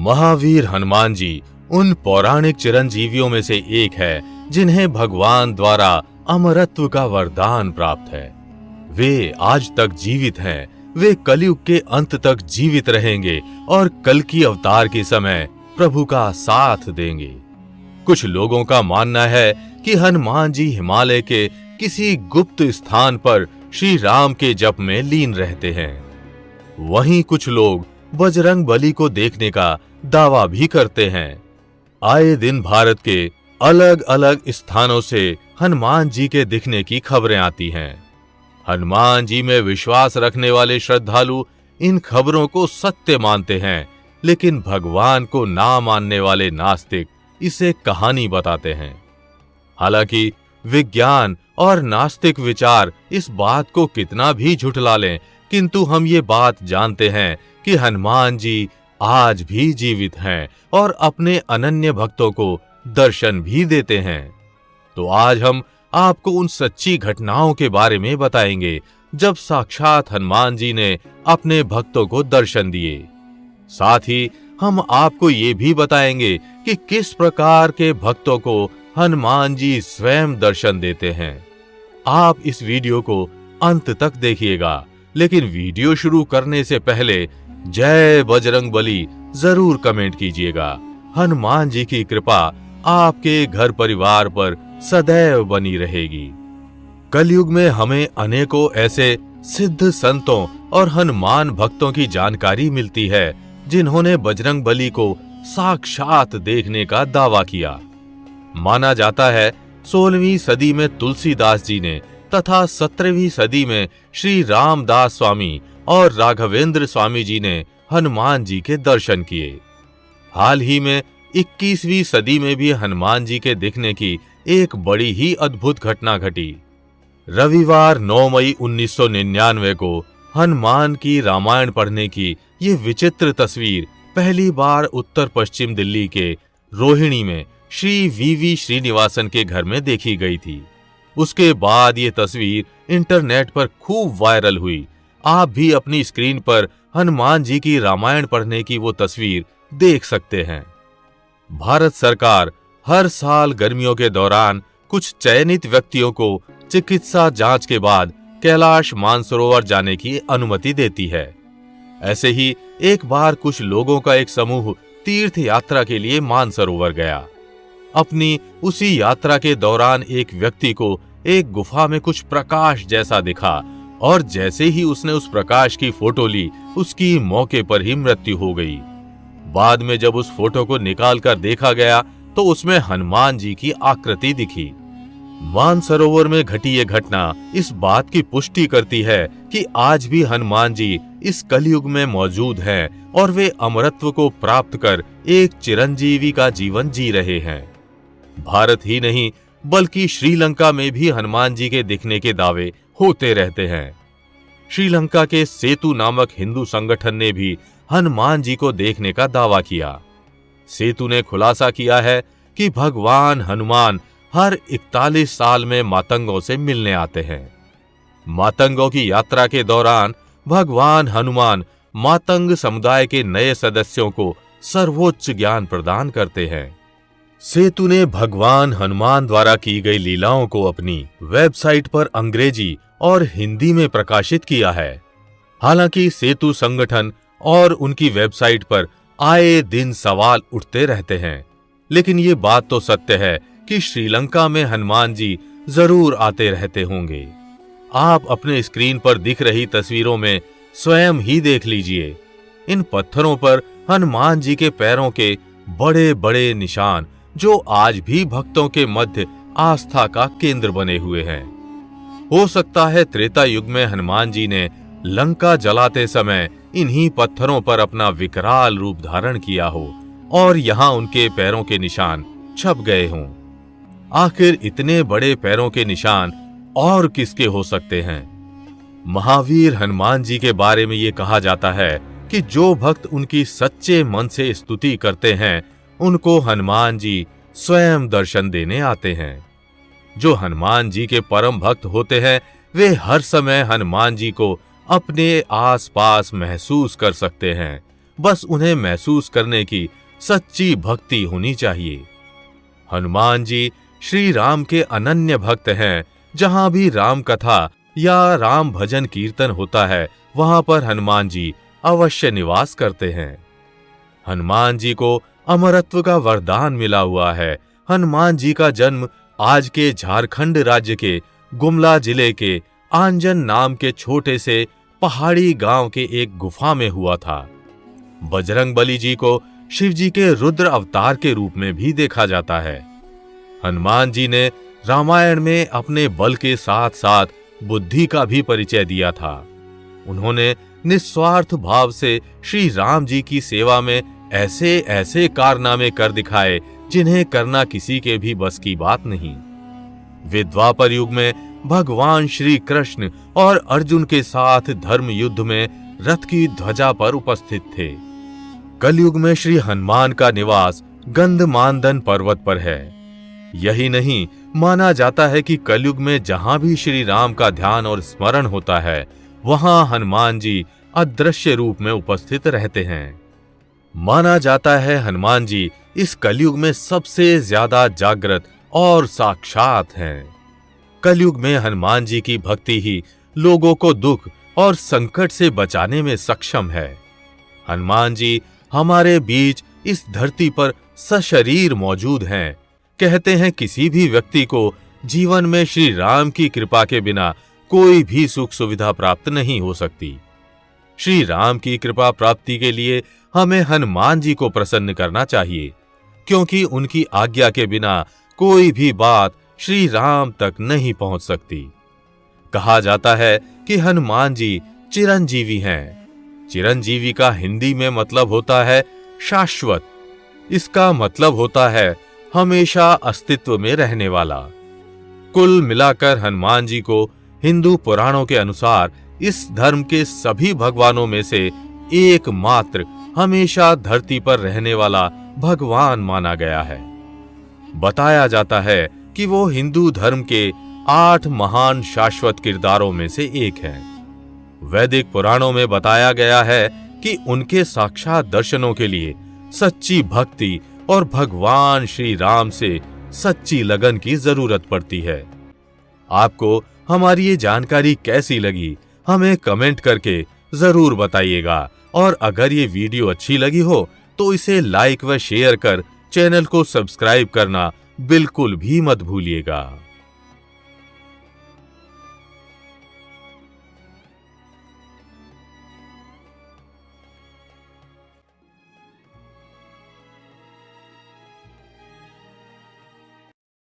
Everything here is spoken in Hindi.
महावीर हनुमान जी उन पौराणिक चिरंजीवियों में से एक है जिन्हें भगवान द्वारा अमरत्व का वरदान प्राप्त है। वे आज तक जीवित हैं, वे कलयुग के अंत तक जीवित रहेंगे और कल की अवतार के समय प्रभु का साथ देंगे। कुछ लोगों का मानना है कि हनुमान जी हिमालय के किसी गुप्त स्थान पर श्री राम के जप में लीन रहते हैं। वहीं कुछ लोग बजरंग बली को देखने का दावा भी करते हैं। आए दिन भारत के अलग अलग स्थानों से हनुमान जी के दिखने की खबरें आती हैं। हनुमान जी में विश्वास रखने वाले श्रद्धालु इन खबरों को सत्य मानते हैं, लेकिन भगवान को ना मानने वाले नास्तिक इसे कहानी बताते हैं। हालांकि विज्ञान और नास्तिक विचार इस बात को कितना भी झुठला लें, किंतु हम ये बात जानते हैं कि हनुमान जी आज भी जीवित हैं और अपने अनन्य भक्तों को दर्शन भी देते हैं। तो आज हम आपको उन सच्ची घटनाओं के बारे में बताएंगे जब साक्षात हनुमान जी ने अपने भक्तों को दर्शन दिए। साथ ही हम आपको ये भी बताएंगे कि किस प्रकार के भक्तों को हनुमान जी स्वयं दर्शन देते हैं। आप इस वीडियो को अंत तक देखिएगा, लेकिन वीडियो शुरू करने से पहले जय बजरंग बली जरूर कमेंट कीजिएगा। हनुमान जी की कृपा आपके घर परिवार पर सदैव बनी रहेगी। कलयुग में हमें अनेकों ऐसे सिद्ध संतों और हनुमान भक्तों की जानकारी मिलती है जिन्होंने बजरंग बली को साक्षात देखने का दावा किया। माना जाता है 16वीं सदी में तुलसीदास जी ने तथा 17वीं सदी में श्री रामदास स्वामी और राघवेंद्र स्वामी जी ने हनुमान जी के दर्शन किए। हाल ही में 21वीं सदी में भी हनुमान जी के दिखने की एक बड़ी ही अद्भुत घटना घटी। रविवार 9 मई 1999 को हनुमान की रामायण पढ़ने की ये विचित्र तस्वीर पहली बार उत्तर पश्चिम दिल्ली के रोहिणी में श्री वीवी श्रीनिवासन के घर में देखी गई थी। उसके बाद ये तस्वीर इंटरनेट पर खूब वायरल हुई। आप भी अपनी स्क्रीन पर हनुमान जी की रामायण पढ़ने की वो तस्वीर देख सकते हैं। भारत सरकार हर साल गर्मियों के दौरान कुछ चयनित व्यक्तियों को चिकित्सा जांच के बाद कैलाश मानसरोवर जाने की अनुमति देती है। ऐसे ही एक बार कुछ लोगों का एक समूह तीर्थ यात्रा के लिए मानसरोवर गया। अपनी उसी यात्रा के दौरान एक व्यक्ति को एक गुफा में कुछ प्रकाश जैसा दिखा और जैसे ही उसने उस प्रकाश की फोटो ली, उसकी मौके पर ही मृत्यु हो गई। बाद में जब उस फोटो को निकालकर देखा गया तो उसमें हनुमान जी की आकृति दिखी। मानसरोवर में घटी ये घटना इस बात की पुष्टि करती है कि आज भी हनुमान जी इस कलयुग में मौजूद हैं और वे अमरत्व को प्राप्त कर एक चिरंजीवी का जीवन जी रहे हैं। भारत ही नहीं बल्कि श्रीलंका में भी हनुमान जी के दिखने के दावे होते रहते हैं। श्रीलंका के सेतु नामक हिंदू संगठन ने भी हनुमान जी को देखने का दावा किया। सेतु ने खुलासा किया है कि भगवान हनुमान हर 41 साल में मातंगों से मिलने आते हैं। मातंगों की यात्रा के दौरान भगवान हनुमान मातंग समुदाय के नए सदस्यों को सर्वोच्च ज्ञान प्रदान करते हैं। सेतु ने भगवान हनुमान द्वारा की गई लीलाओं को अपनी वेबसाइट पर अंग्रेजी और हिंदी में प्रकाशित किया है। हालांकि सेतु संगठन और उनकी वेबसाइट पर आए दिन सवाल उठते रहते हैं, लेकिन ये बात तो सत्य है कि श्रीलंका में हनुमान जी जरूर आते रहते होंगे। आप अपने स्क्रीन पर दिख रही तस्वीरों में स्वयं ही देख लीजिए। इन पत्थरों पर हनुमान जी के पैरों के बड़े बड़े निशान जो आज भी भक्तों के मध्य आस्था का केंद्र बने हुए हैं। हो सकता है त्रेता युग में हनुमान जी ने लंका जलाते समय इन्हीं पत्थरों पर अपना विकराल रूप धारण किया हो और यहाँ उनके पैरों के निशान छप गए हों। आखिर इतने बड़े पैरों के निशान और किसके हो सकते हैं? महावीर हनुमान जी के बारे में ये कहा जाता है कि जो भक्त उनकी सच्चे मन से स्तुति करते हैं उनको हनुमान जी स्वयं दर्शन देने आते हैं। जो हनुमान जी के परम भक्त होते हैं वे हर समय हनुमान जी को अपने आसपास महसूस कर सकते हैं। बस उन्हें महसूस करने की सच्ची भक्ति होनी चाहिए। हनुमान जी श्री राम के अनन्य भक्त हैं। जहां भी राम कथा या राम भजन कीर्तन होता है, वहां पर हनुमान जी अवश्य निवास करते हैं। हनुमान जी को अमरत्व का वरदान मिला हुआ है। हनुमान जी का जन्म आज के झारखंड राज्य के गुमला जिले के आंजन नाम के छोटे से पहाड़ी गांव के एक गुफा में हुआ था। बजरंगबली जी को शिव जी के रुद्र अवतार के रूप में भी देखा जाता है। हनुमान जी ने रामायण में अपने बल के साथ साथ बुद्धि का भी परिचय दिया था। उन्होंने निस्वार्थ भाव से श्री राम जी की सेवा में ऐसे ऐसे कारनामे कर दिखाए जिन्हें करना किसी के भी बस की बात नहीं। वे द्वापर युग में भगवान श्री कृष्ण और अर्जुन के साथ धर्म युद्ध में रथ की ध्वजा पर उपस्थित थे। कलयुग में श्री हनुमान का निवास गंधमादन पर्वत पर है। यही नहीं, माना जाता है कि कलयुग में जहां भी श्री राम का ध्यान और स्मरण होता है, वहां हनुमान जी अदृश्य रूप में उपस्थित रहते हैं। माना जाता है हनुमान जी इस कलयुग में सबसे ज्यादा जागृत और साक्षात हैं। कलयुग में हनुमान जी की भक्ति ही लोगों को दुख और संकट से बचाने में सक्षम है। हनुमान जी हमारे बीच इस धरती पर सशरीर मौजूद हैं। कहते हैं किसी भी व्यक्ति को जीवन में श्री राम की कृपा के बिना कोई भी सुख सुविधा प्राप्त नहीं हो सकती। श्री राम की कृपा प्राप्ति के लिए हमें हनुमान जी को प्रसन्न करना चाहिए, क्योंकि उनकी आज्ञा के बिना कोई भी बात श्री राम तक नहीं पहुंच सकती। कहा जाता है कि हनुमान जी चिरंजीवी हैं। चिरंजीवी का हिंदी में मतलब होता है शाश्वत। इसका मतलब होता है हमेशा अस्तित्व में रहने वाला। कुल मिलाकर हनुमान जी को हिंदू पुराणों के अनुसार इस धर्म के सभी भगवानों में से एकमात्र हमेशा धरती पर रहने वाला भगवान माना गया है। बताया जाता है कि वो हिंदू धर्म के 8 महान शाश्वत किरदारों में से एक हैं। वैदिक पुराणों में बताया गया है कि उनके साक्षात दर्शनों के लिए सच्ची भक्ति और भगवान श्री राम से सच्ची लगन की जरूरत पड़ती है। आपको हमारी ये जानकारी कैसी लगी, हमें कमेंट करके जरूर बताइएगा। और अगर ये वीडियो अच्छी लगी हो तो इसे लाइक व शेयर कर चैनल को सब्सक्राइब करना बिल्कुल भी मत भूलिएगा।